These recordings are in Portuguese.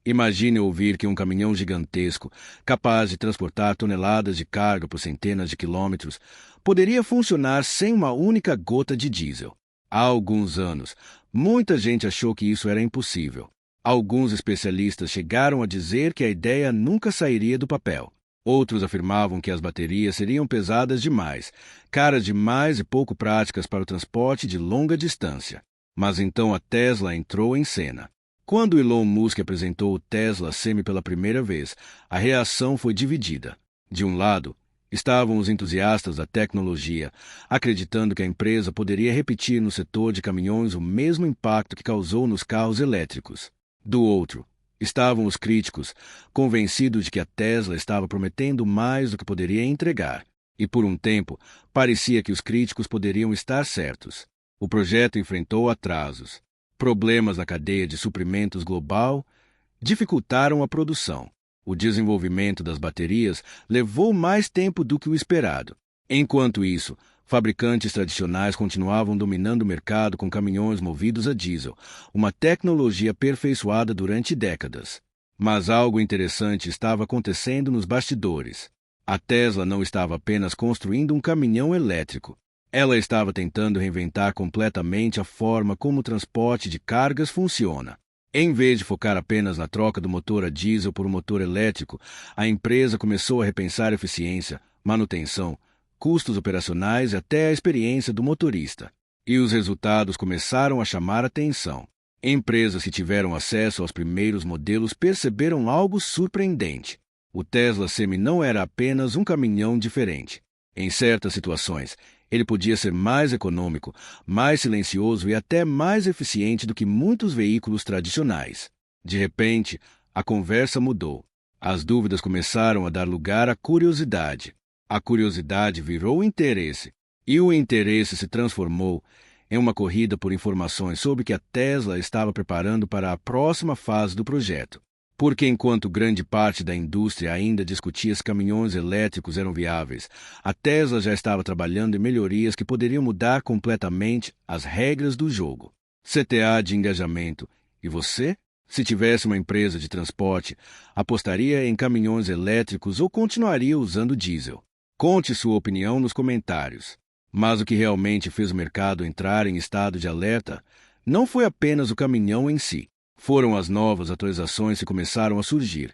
Imagine ouvir que um caminhão gigantesco, capaz de transportar toneladas de carga por centenas de quilômetros, poderia funcionar sem uma única gota de diesel. Há alguns anos, muita gente achou que isso era impossível. Alguns especialistas chegaram a dizer que a ideia nunca sairia do papel. Outros afirmavam que as baterias seriam pesadas demais, caras demais e pouco práticas para o transporte de longa distância. Mas então a Tesla entrou em cena. Quando Elon Musk apresentou o Tesla Semi pela primeira vez, a reação foi dividida. De um lado, estavam os entusiastas da tecnologia, acreditando que a empresa poderia repetir no setor de caminhões o mesmo impacto que causou nos carros elétricos. Do outro, estavam os críticos, convencidos de que a Tesla estava prometendo mais do que poderia entregar. E por um tempo, parecia que os críticos poderiam estar certos. O projeto enfrentou atrasos. Problemas na cadeia de suprimentos global dificultaram a produção. O desenvolvimento das baterias levou mais tempo do que o esperado. Enquanto isso, fabricantes tradicionais continuavam dominando o mercado com caminhões movidos a diesel, uma tecnologia aperfeiçoada durante décadas. Mas algo interessante estava acontecendo nos bastidores. A Tesla não estava apenas construindo um caminhão elétrico. Ela estava tentando reinventar completamente a forma como o transporte de cargas funciona. Em vez de focar apenas na troca do motor a diesel por um motor elétrico, a empresa começou a repensar eficiência, manutenção, custos operacionais e até a experiência do motorista. E os resultados começaram a chamar atenção. Empresas que tiveram acesso aos primeiros modelos perceberam algo surpreendente. O Tesla Semi não era apenas um caminhão diferente. Em certas situações, ele podia ser mais econômico, mais silencioso e até mais eficiente do que muitos veículos tradicionais. De repente, a conversa mudou. As dúvidas começaram a dar lugar à curiosidade. A curiosidade virou interesse, e o interesse se transformou em uma corrida por informações sobre o que a Tesla estava preparando para a próxima fase do projeto. Porque enquanto grande parte da indústria ainda discutia se caminhões elétricos eram viáveis, a Tesla já estava trabalhando em melhorias que poderiam mudar completamente as regras do jogo. CTA de engajamento. E você? Se tivesse uma empresa de transporte, apostaria em caminhões elétricos ou continuaria usando diesel? Conte sua opinião nos comentários. Mas o que realmente fez o mercado entrar em estado de alerta não foi apenas o caminhão em si. Foram as novas atualizações que começaram a surgir.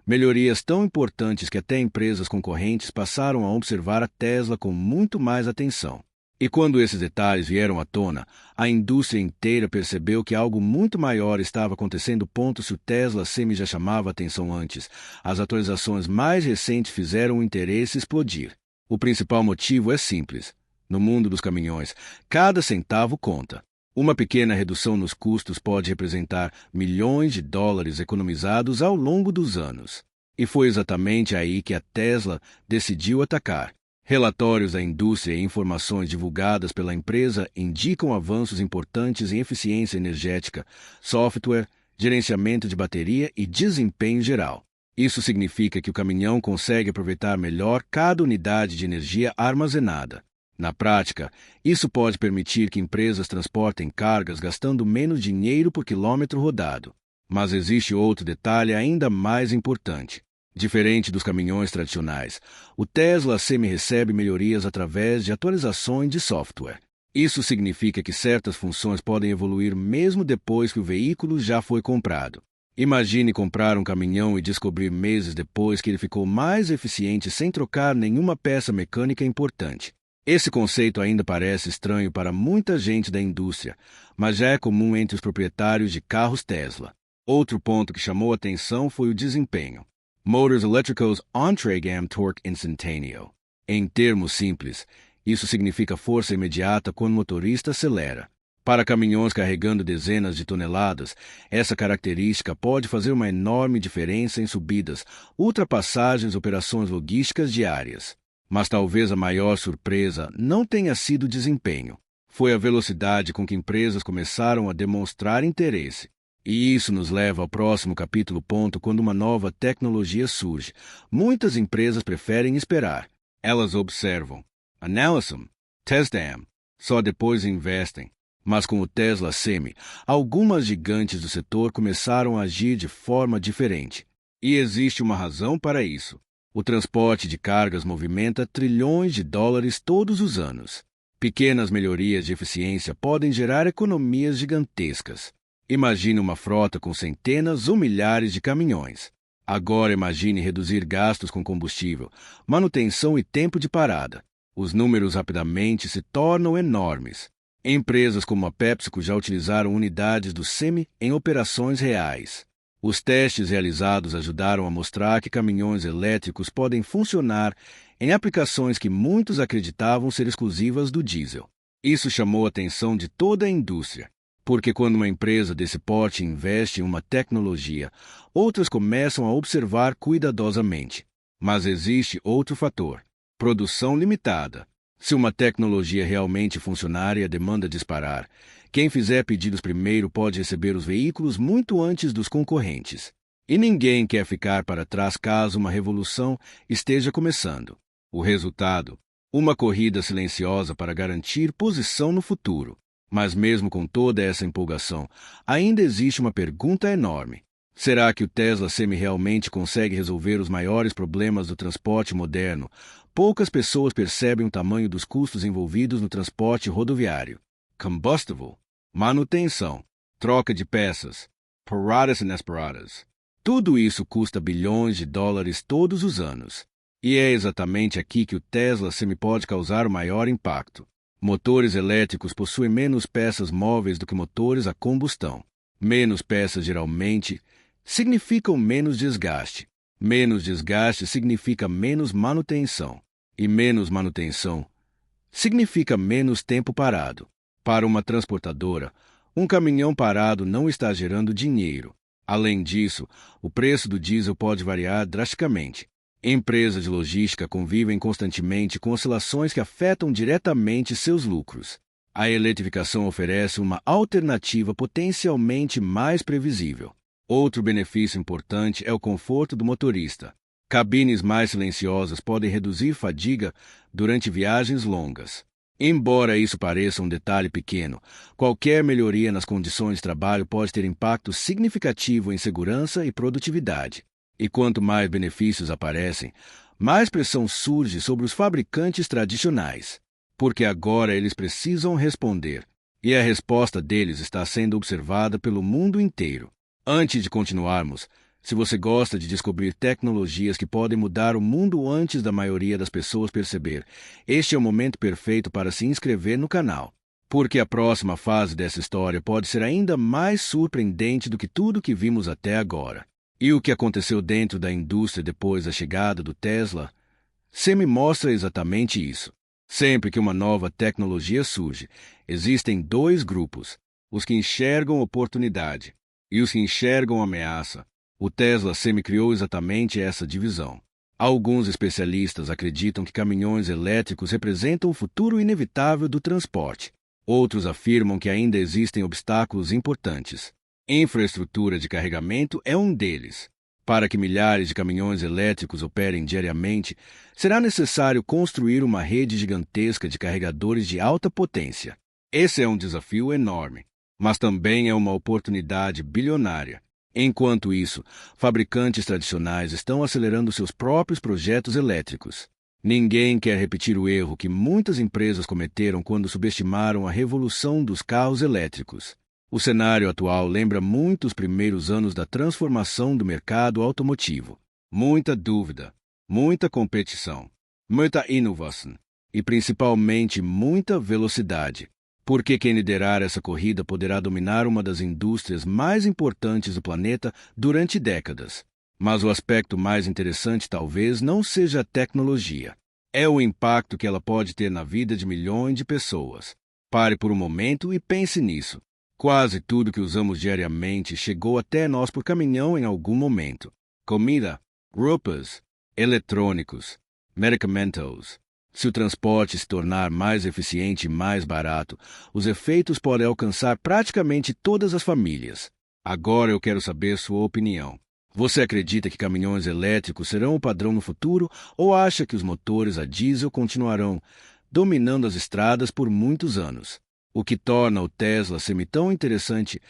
Melhorias tão importantes que até empresas concorrentes passaram a observar a Tesla com muito mais atenção. E quando esses detalhes vieram à tona, a indústria inteira percebeu que algo muito maior estava acontecendo. Se o Tesla Semi já chamava atenção antes, as atualizações mais recentes fizeram o interesse explodir. O principal motivo é simples. No mundo dos caminhões, cada centavo conta. Uma pequena redução nos custos pode representar milhões de dólares economizados ao longo dos anos. E foi exatamente aí que a Tesla decidiu atacar. Relatórios da indústria e informações divulgadas pela empresa indicam avanços importantes em eficiência energética, software, gerenciamento de bateria e desempenho geral. Isso significa que o caminhão consegue aproveitar melhor cada unidade de energia armazenada. Na prática, isso pode permitir que empresas transportem cargas gastando menos dinheiro por quilômetro rodado. Mas existe outro detalhe ainda mais importante. Diferente dos caminhões tradicionais, o Tesla Semi recebe melhorias através de atualizações de software. Isso significa que certas funções podem evoluir mesmo depois que o veículo já foi comprado. Imagine comprar um caminhão e descobrir meses depois que ele ficou mais eficiente sem trocar nenhuma peça mecânica importante. Esse conceito ainda parece estranho para muita gente da indústria, mas já é comum entre os proprietários de carros Tesla. Outro ponto que chamou a atenção foi o desempenho. Motors Electrical's On-Trigam Torque Instantaneous. Em termos simples, isso significa força imediata quando o motorista acelera. Para caminhões carregando dezenas de toneladas, essa característica pode fazer uma enorme diferença em subidas, ultrapassagens e operações logísticas diárias. Mas talvez a maior surpresa não tenha sido o desempenho. Foi a velocidade com que empresas começaram a demonstrar interesse. E isso nos leva ao próximo capítulo. Quando uma nova tecnologia surge, muitas empresas preferem esperar. Elas observam, analisam, testam, só depois investem. Mas com o Tesla Semi, algumas gigantes do setor começaram a agir de forma diferente. E existe uma razão para isso. O transporte de cargas movimenta trilhões de dólares todos os anos. Pequenas melhorias de eficiência podem gerar economias gigantescas. Imagine uma frota com centenas ou milhares de caminhões. Agora imagine reduzir gastos com combustível, manutenção e tempo de parada. Os números rapidamente se tornam enormes. Empresas como a PepsiCo já utilizaram unidades do Semi em operações reais. Os testes realizados ajudaram a mostrar que caminhões elétricos podem funcionar em aplicações que muitos acreditavam ser exclusivas do diesel. Isso chamou a atenção de toda a indústria, porque quando uma empresa desse porte investe em uma tecnologia, outras começam a observar cuidadosamente. Mas existe outro fator: produção limitada. Se uma tecnologia realmente funcionar e a demanda disparar, quem fizer pedidos primeiro pode receber os veículos muito antes dos concorrentes. E ninguém quer ficar para trás caso uma revolução esteja começando. O resultado? Uma corrida silenciosa para garantir posição no futuro. Mas mesmo com toda essa empolgação, ainda existe uma pergunta enorme. Será que o Tesla Semi realmente consegue resolver os maiores problemas do transporte moderno? Poucas pessoas percebem o tamanho dos custos envolvidos no transporte rodoviário. Combustível, manutenção, troca de peças, paradas inesperadas. Tudo isso custa bilhões de dólares todos os anos. E é exatamente aqui que o Tesla Semi pode causar o maior impacto. Motores elétricos possuem menos peças móveis do que motores a combustão. Menos peças geralmente significam menos desgaste. Menos desgaste significa menos manutenção. E menos manutenção significa menos tempo parado. Para uma transportadora, um caminhão parado não está gerando dinheiro. Além disso, o preço do diesel pode variar drasticamente. Empresas de logística convivem constantemente com oscilações que afetam diretamente seus lucros. A eletrificação oferece uma alternativa potencialmente mais previsível. Outro benefício importante é o conforto do motorista. Cabines mais silenciosas podem reduzir fadiga durante viagens longas. Embora isso pareça um detalhe pequeno, qualquer melhoria nas condições de trabalho pode ter impacto significativo em segurança e produtividade. E quanto mais benefícios aparecem, mais pressão surge sobre os fabricantes tradicionais, porque agora eles precisam responder, e a resposta deles está sendo observada pelo mundo inteiro. Antes de continuarmos, se você gosta de descobrir tecnologias que podem mudar o mundo antes da maioria das pessoas perceber, este é o momento perfeito para se inscrever no canal, porque a próxima fase dessa história pode ser ainda mais surpreendente do que tudo que vimos até agora. E o que aconteceu dentro da indústria depois da chegada do Tesla Semi mostra exatamente isso. Sempre que uma nova tecnologia surge, existem dois grupos: os que enxergam oportunidade e os que enxergam ameaça. O Tesla Semi criou exatamente essa divisão. Alguns especialistas acreditam que caminhões elétricos representam o futuro inevitável do transporte. Outros afirmam que ainda existem obstáculos importantes. Infraestrutura de carregamento é um deles. Para que milhares de caminhões elétricos operem diariamente, será necessário construir uma rede gigantesca de carregadores de alta potência. Esse é um desafio enorme, mas também é uma oportunidade bilionária. Enquanto isso, fabricantes tradicionais estão acelerando seus próprios projetos elétricos. Ninguém quer repetir o erro que muitas empresas cometeram quando subestimaram a revolução dos carros elétricos. O cenário atual lembra muito os primeiros anos da transformação do mercado automotivo. Muita dúvida, muita competição, muita inovação e, principalmente, muita velocidade. Porque quem liderar essa corrida poderá dominar uma das indústrias mais importantes do planeta durante décadas. Mas o aspecto mais interessante talvez não seja a tecnologia. É o impacto que ela pode ter na vida de milhões de pessoas. Pare por um momento e pense nisso. Quase tudo que usamos diariamente chegou até nós por caminhão em algum momento. Comida, roupas, eletrônicos, medicamentos. Se o transporte se tornar mais eficiente e mais barato, os efeitos podem alcançar praticamente todas as famílias. Agora eu quero saber sua opinião. Você acredita que caminhões elétricos serão o padrão no futuro ou acha que os motores a diesel continuarão dominando as estradas por muitos anos? O que torna o Tesla Semi tão interessante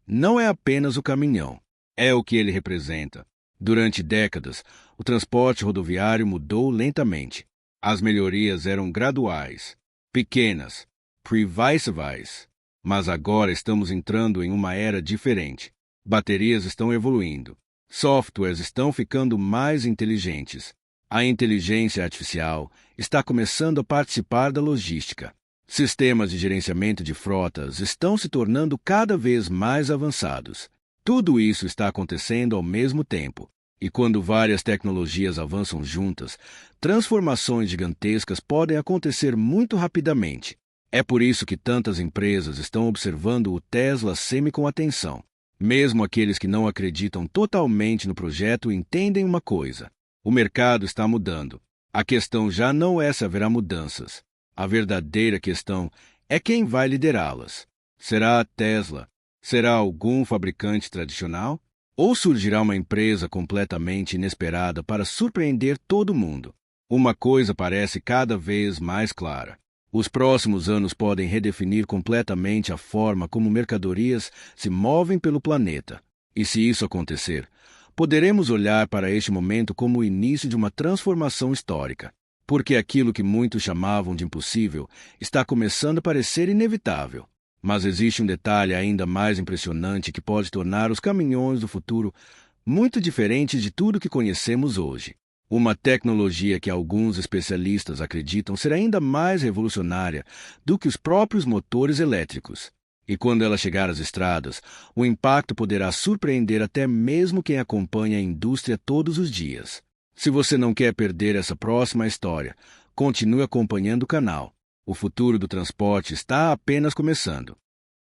não é apenas o caminhão, é o que ele representa. Durante décadas, o transporte rodoviário mudou lentamente. As melhorias eram graduais, pequenas, previsíveis. Mas agora estamos entrando em uma era diferente. Baterias estão evoluindo. Softwares estão ficando mais inteligentes. A inteligência artificial está começando a participar da logística. Sistemas de gerenciamento de frotas estão se tornando cada vez mais avançados. Tudo isso está acontecendo ao mesmo tempo. E quando várias tecnologias avançam juntas, transformações gigantescas podem acontecer muito rapidamente. É por isso que tantas empresas estão observando o Tesla Semi com atenção. Mesmo aqueles que não acreditam totalmente no projeto entendem uma coisa: o mercado está mudando. A questão já não é se haverá mudanças. A verdadeira questão é quem vai liderá-las. Será a Tesla? Será algum fabricante tradicional? Ou surgirá uma empresa completamente inesperada para surpreender todo mundo? Uma coisa parece cada vez mais clara. Os próximos anos podem redefinir completamente a forma como mercadorias se movem pelo planeta. E se isso acontecer, poderemos olhar para este momento como o início de uma transformação histórica. Porque aquilo que muitos chamavam de impossível está começando a parecer inevitável. Mas existe um detalhe ainda mais impressionante que pode tornar os caminhões do futuro muito diferentes de tudo que conhecemos hoje. Uma tecnologia que alguns especialistas acreditam ser ainda mais revolucionária do que os próprios motores elétricos. E quando ela chegar às estradas, o impacto poderá surpreender até mesmo quem acompanha a indústria todos os dias. Se você não quer perder essa próxima história, continue acompanhando o canal. O futuro do transporte está apenas começando.